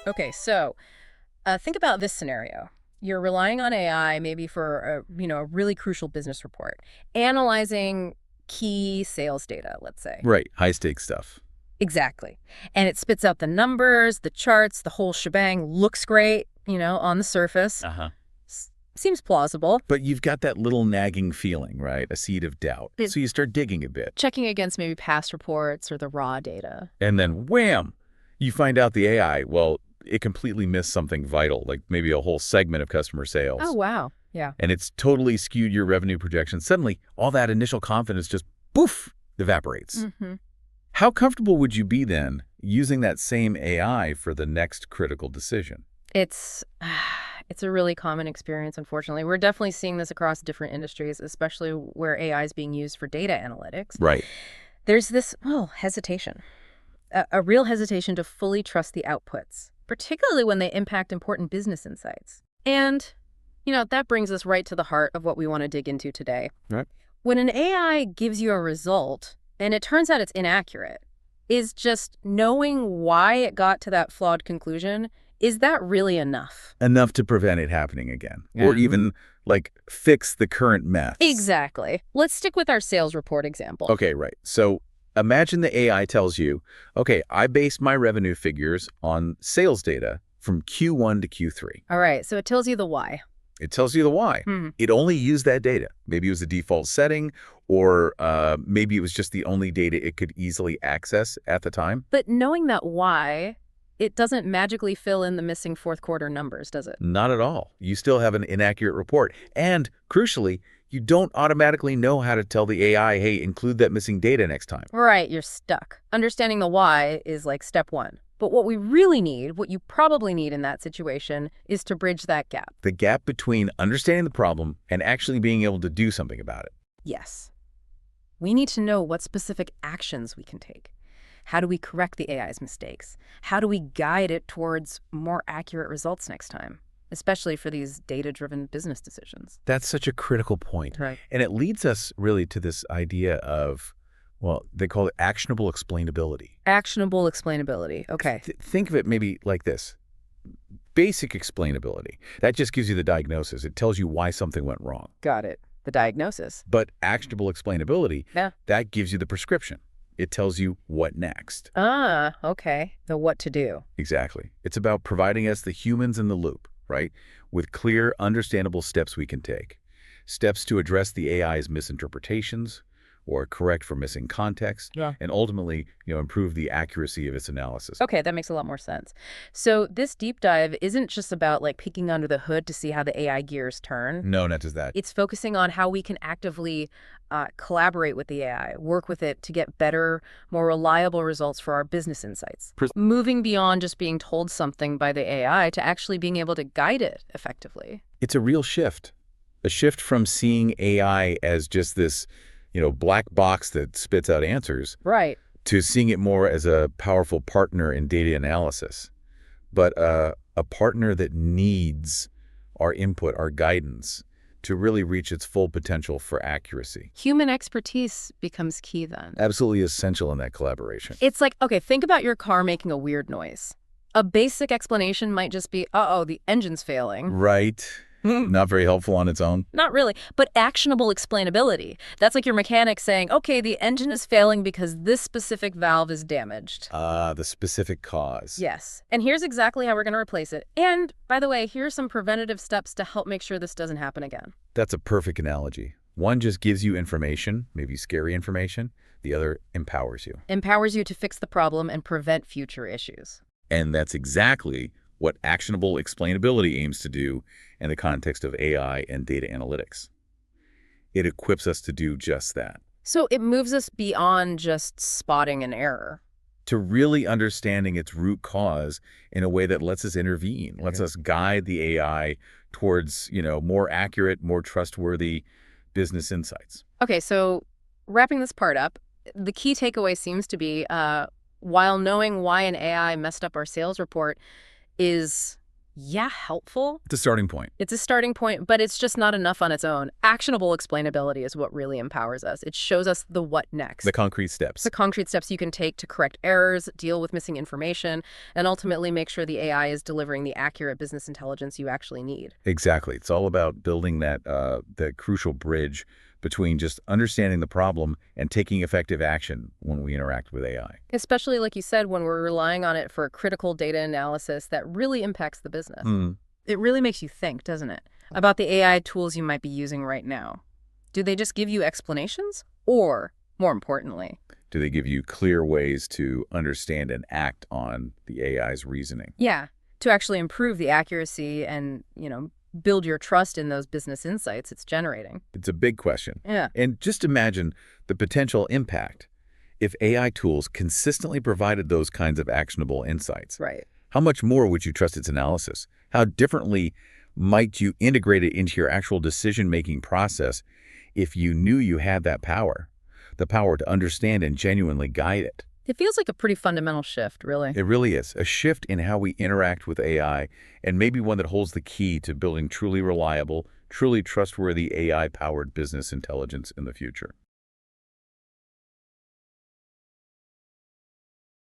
Okay, so think about this scenario. You're relying on AI maybe for a really crucial business report, analyzing key sales data, let's say. Right. High stakes stuff. Exactly. And it spits out the numbers, the charts, the whole shebang, looks great, on the surface. Uh-huh. Seems plausible. But you've got that little nagging feeling, right? A seed of doubt. So you start digging a bit. Checking against maybe past reports or the raw data. And then wham! You find out the AI, well, it completely missed something vital, like maybe a whole segment of customer sales. Oh, wow. Yeah. And it's totally skewed your revenue projections. Suddenly, all that initial confidence just, poof, evaporates. Mm-hmm. How comfortable would you be then using that same AI for the next critical decision? It's it's a really common experience, unfortunately. We're definitely seeing this across different industries, especially where AI is being used for data analytics. Right. There's this, hesitation, a real hesitation to fully trust the outputs, particularly when they impact important business insights. And, that brings us right to the heart of what we want to dig into today. Right. When an AI gives you a result and it turns out it's inaccurate, is just knowing why it got to that flawed conclusion, is that really enough? Enough to prevent it happening again. Yeah. Or even, fix the current mess. Exactly. Let's stick with our sales report example. Okay, right. So imagine the AI tells you, okay, I based my revenue figures on sales data from Q1 to Q3. All right, so it tells you the why. It tells you the why. It only used that data. Maybe it was a default setting, or maybe it was just the only data it could easily access at the time. But knowing that why, it doesn't magically fill in the missing fourth quarter numbers, does it? Not at all. You still have an inaccurate report. And crucially, you don't automatically know how to tell the AI, hey, include that missing data next time. Right, you're stuck. Understanding the why is like step one. But what we really need, what you probably need in that situation, is to bridge that gap. The gap between understanding the problem and actually being able to do something about it. Yes. We need to know what specific actions we can take. How do we correct the AI's mistakes? How do we guide it towards more accurate results next time, especially for these data-driven business decisions? That's such a critical point. Right. And it leads us really to this idea of, well, they call it actionable explainability. Actionable explainability. Okay. Think of it maybe like this. Basic explainability. That just gives you the diagnosis. It tells you why something went wrong. Got it. The diagnosis. But actionable explainability, Yeah. that gives you the prescription. It tells you what next. Ah, okay. The what to do. Exactly. It's about providing us, the humans in the loop, right, with clear, understandable steps we can take. Steps to address the AI's misinterpretations or correct for missing context, and ultimately, improve the accuracy of its analysis. Okay, that makes a lot more sense. So this deep dive isn't just about peeking under the hood to see how the AI gears turn. No, not just that. It's focusing on how we can actively collaborate with the AI, work with it to get better, more reliable results for our business insights. Moving beyond just being told something by the AI to actually being able to guide it effectively. It's a real shift. A shift from seeing AI as just this black box that spits out answers, Right. to seeing it more as a powerful partner in data analysis, but a partner that needs our input, our guidance, to really reach its full potential for accuracy. Human expertise becomes key then. Absolutely essential in that collaboration. It's like, okay, think about your car making a weird noise. A basic explanation might just be, uh-oh, the engine's failing. Right. Not very helpful on its own. Not really, but actionable explainability. That's like your mechanic saying, okay, the engine is failing because this specific valve is damaged. The specific cause. Yes. And here's exactly how we're going to replace it. And, by the way, here's some preventative steps to help make sure this doesn't happen again. That's a perfect analogy. One just gives you information, maybe scary information. The other empowers you. Empowers you to fix the problem and prevent future issues. And that's exactly what actionable explainability aims to do in the context of AI and data analytics. It equips us to do just that. So it moves us beyond just spotting an error. To really understanding its root cause in a way that lets us intervene, lets us guide the AI towards, more accurate, more trustworthy business insights. Okay, so wrapping this part up, the key takeaway seems to be, while knowing why an AI messed up our sales report is Yeah, helpful. It's a starting point. It's a starting point, but it's just not enough on its own. Actionable explainability is what really empowers us. It shows us the what next. The concrete steps. The concrete steps you can take to correct errors, deal with missing information, and ultimately make sure the AI is delivering the accurate business intelligence you actually need. Exactly. It's all about building that crucial bridge between just understanding the problem and taking effective action when we interact with AI. Especially, like you said, when we're relying on it for critical data analysis that really impacts the business. It really makes you think, doesn't it, about the AI tools you might be using right now. Do they just give you explanations? Or, more importantly, Do they give you clear ways to understand and act on the AI's reasoning? yeah, to actually improve the accuracy and, build your trust in those business insights it's generating? It's a big question. Yeah. And just imagine the potential impact if AI tools consistently provided those kinds of actionable insights. Right. How much more would you trust its analysis? How differently might you integrate it into your actual decision-making process if you knew you had that power, the power to understand and genuinely guide it? It feels like a pretty fundamental shift, really. It really is a shift in how we interact with AI, and maybe one that holds the key to building truly reliable, truly trustworthy AI-powered business intelligence in the future.